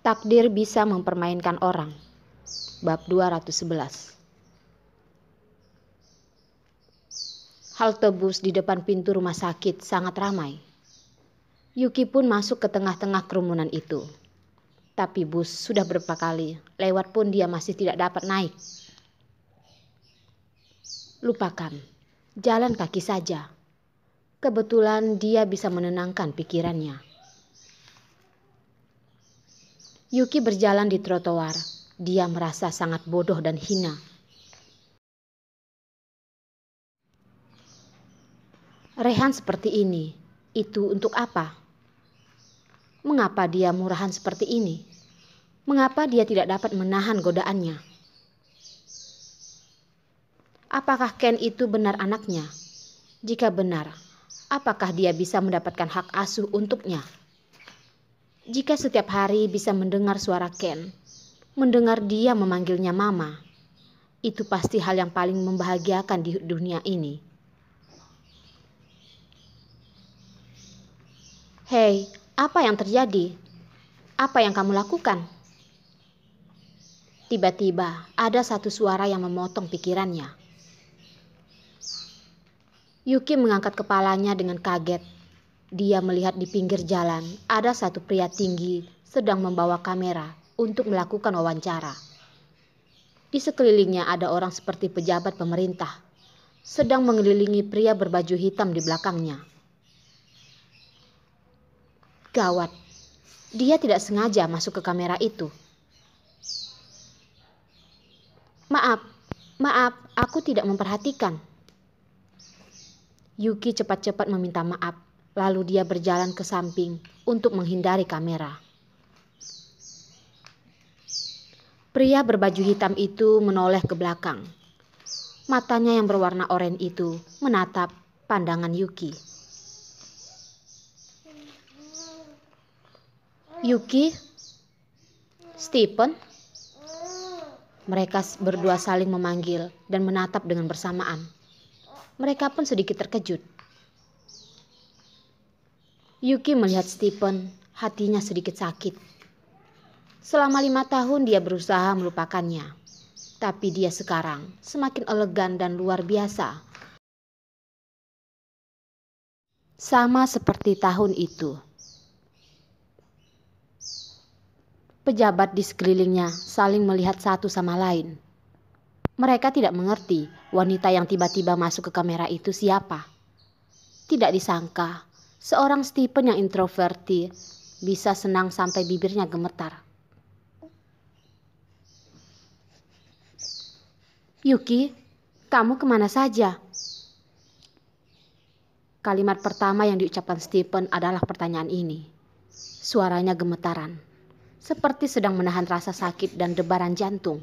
Takdir bisa mempermainkan orang. Bab 211. Halte bus di depan pintu rumah sakit sangat ramai. Yuki pun masuk ke tengah-tengah kerumunan itu. Tapi bus sudah berapa kali lewat pun dia masih tidak dapat naik. Lupakan, jalan kaki saja. Kebetulan dia bisa menenangkan pikirannya. Yuki berjalan di trotoar. Dia merasa sangat bodoh dan hina. Rehan seperti ini, itu untuk apa? Mengapa dia murahan seperti ini? Mengapa dia tidak dapat menahan godaannya? Apakah Ken itu benar anaknya? Jika benar, apakah dia bisa mendapatkan hak asuh untuknya? Jika setiap hari bisa mendengar suara Ken, mendengar dia memanggilnya mama, itu pasti hal yang paling membahagiakan di dunia ini. Hei, apa yang terjadi? Apa yang kamu lakukan? Tiba-tiba ada satu suara yang memotong pikirannya. Yuki mengangkat kepalanya dengan kaget. Dia melihat di pinggir jalan ada satu pria tinggi sedang membawa kamera untuk melakukan wawancara. Di sekelilingnya ada orang seperti pejabat pemerintah, sedang mengelilingi pria berbaju hitam di belakangnya. Gawat, dia tidak sengaja masuk ke kamera itu. Maaf, aku tidak memperhatikan. Yuki cepat-cepat meminta maaf, lalu dia berjalan ke samping untuk menghindari kamera. Pria berbaju hitam itu menoleh ke belakang. Matanya yang berwarna oranye itu menatap pandangan Yuki. Yuki? Stephen? Mereka berdua saling memanggil dan menatap dengan bersamaan. Mereka pun sedikit terkejut. Yuki melihat Stephen, hatinya sedikit sakit. Selama 5 tahun dia berusaha melupakannya. Tapi dia sekarang semakin elegan dan luar biasa. Sama seperti tahun itu. Pejabat di sekelilingnya saling melihat satu sama lain. Mereka tidak mengerti wanita yang tiba-tiba masuk ke kamera itu siapa. Tidak disangka, seorang Stephen yang introverti bisa senang sampai bibirnya gemetar. Yuki, kamu kemana saja? Kalimat pertama yang diucapkan Stephen adalah pertanyaan ini. Suaranya gemetaran, seperti sedang menahan rasa sakit dan debaran jantung.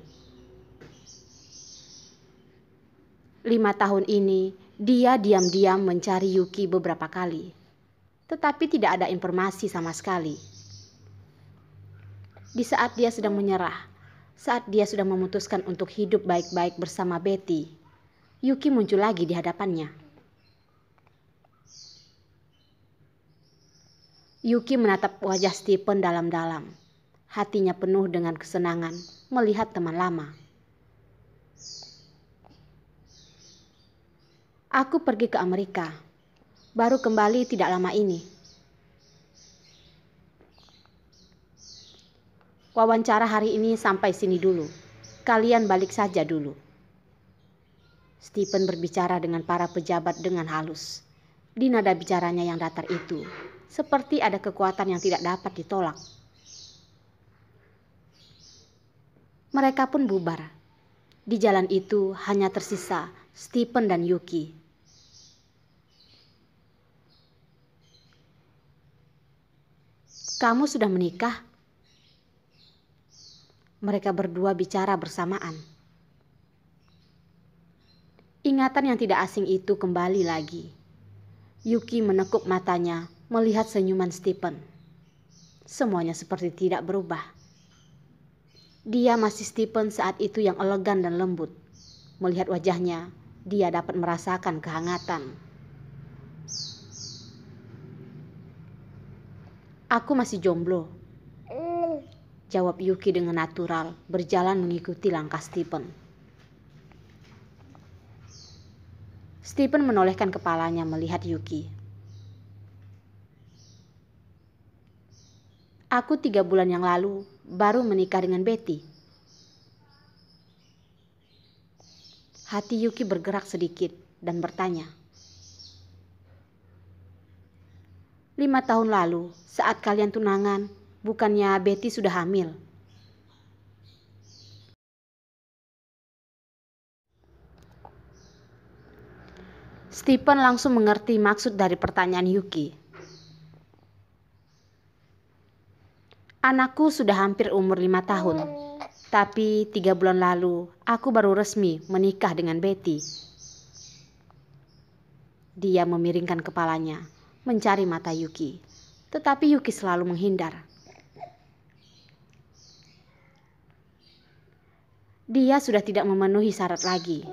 5 tahun ini, dia diam-diam mencari Yuki beberapa kali. Tetapi tidak ada informasi sama sekali. Di saat dia sedang menyerah, saat dia sudah memutuskan untuk hidup baik-baik bersama Betty, Yuki muncul lagi di hadapannya. Yuki menatap wajah Stephen dalam-dalam. Hatinya penuh dengan kesenangan melihat teman lama. Aku pergi ke Amerika. Baru kembali tidak lama ini. Wawancara hari ini sampai sini dulu. Kalian balik saja dulu. Stephen berbicara dengan para pejabat dengan halus. Di nada bicaranya yang datar itu, seperti ada kekuatan yang tidak dapat ditolak. Mereka pun bubar. Di jalan itu hanya tersisa Stephen dan Yuki. Kamu sudah menikah? Mereka berdua bicara bersamaan. Ingatan yang tidak asing itu kembali lagi. Yuki menekuk matanya melihat senyuman Stephen. Semuanya seperti tidak berubah. Dia masih Stephen saat itu yang elegan dan lembut. Melihat wajahnya, dia dapat merasakan kehangatan. Aku masih jomblo. jawab Yuki dengan natural, berjalan mengikuti langkah Stephen. Stephen menolehkan kepalanya melihat Yuki. Aku 3 bulan yang lalu baru menikah dengan Betty. Hati Yuki bergerak sedikit dan bertanya. 5 tahun lalu, saat kalian tunangan, bukannya Betty sudah hamil? Stephen langsung mengerti maksud dari pertanyaan Yuki. Anakku sudah hampir umur 5 tahun, tapi 3 bulan lalu aku baru resmi menikah dengan Betty. Dia memiringkan kepalanya, mencari mata Yuki, tetapi Yuki selalu menghindar. Dia sudah tidak memenuhi syarat lagi.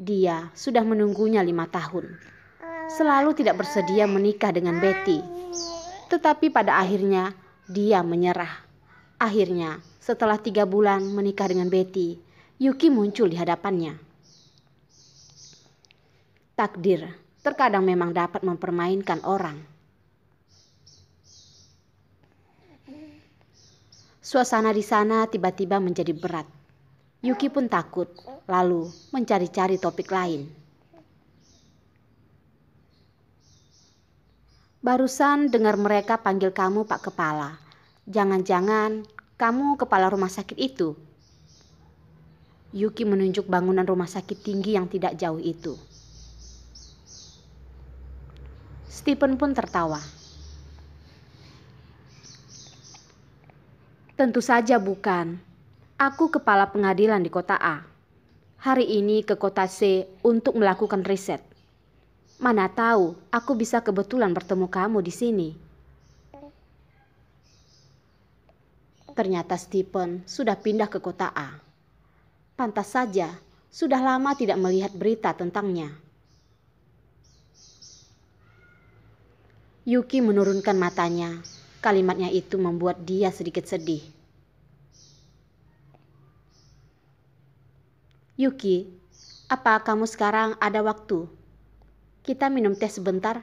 Dia sudah menunggunya 5 tahun. Selalu tidak bersedia menikah dengan Betty. Tetapi pada akhirnya dia menyerah. Akhirnya setelah 3 bulan menikah dengan Betty, Yuki muncul di hadapannya. Takdir terkadang memang dapat mempermainkan orang. Suasana di sana tiba-tiba menjadi berat. Yuki pun takut, lalu mencari-cari topik lain. Barusan dengar mereka panggil kamu Pak Kepala. Jangan-jangan kamu kepala rumah sakit itu? Yuki menunjuk bangunan rumah sakit tinggi yang tidak jauh itu. Stephen pun tertawa. Tentu saja bukan. Aku kepala pengadilan di kota A. Hari ini ke kota C untuk melakukan riset. Mana tahu aku bisa kebetulan bertemu kamu di sini. Ternyata Stephen sudah pindah ke kota A. Pantas saja, sudah lama tidak melihat berita tentangnya. Yuki menurunkan matanya. Kalimatnya itu membuat dia sedikit sedih. Yuki, apa kamu sekarang ada waktu? Kita minum teh sebentar.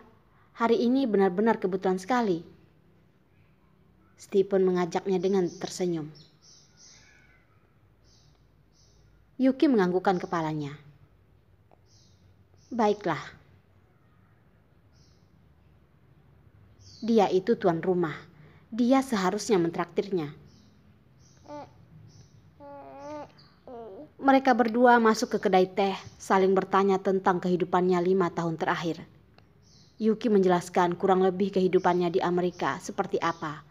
Hari ini benar-benar kebetulan sekali. Stephen mengajaknya dengan tersenyum. Yuki menganggukkan kepalanya. Baiklah. Dia itu tuan rumah. Dia seharusnya mentraktirnya. Mereka berdua masuk ke kedai teh, saling bertanya tentang kehidupannya 5 tahun terakhir. Yuki menjelaskan kurang lebih kehidupannya di Amerika seperti apa.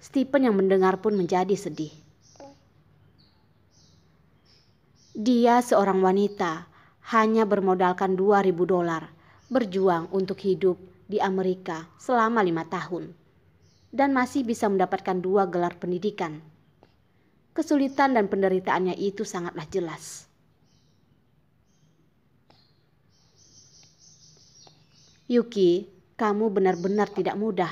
Stephen yang mendengar pun menjadi sedih. Dia seorang wanita, hanya bermodalkan $2.000, berjuang untuk hidup di Amerika selama 5 tahun. Dan masih bisa mendapatkan 2 gelar pendidikan. Kesulitan dan penderitaannya itu sangatlah jelas. Yuki, kamu benar-benar tidak mudah.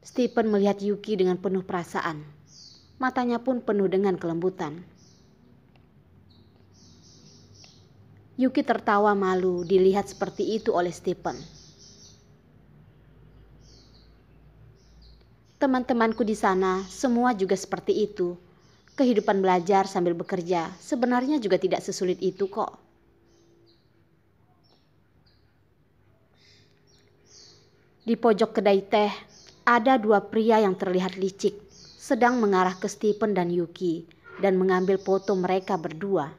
Stephen melihat Yuki dengan penuh perasaan. Matanya pun penuh dengan kelembutan. Yuki tertawa malu dilihat seperti itu oleh Stephen. Teman-temanku di sana semua juga seperti itu. Kehidupan belajar sambil bekerja sebenarnya juga tidak sesulit itu kok. Di pojok kedai teh ada 2 pria yang terlihat licik sedang mengarah ke Stephen dan Yuki dan mengambil foto mereka berdua.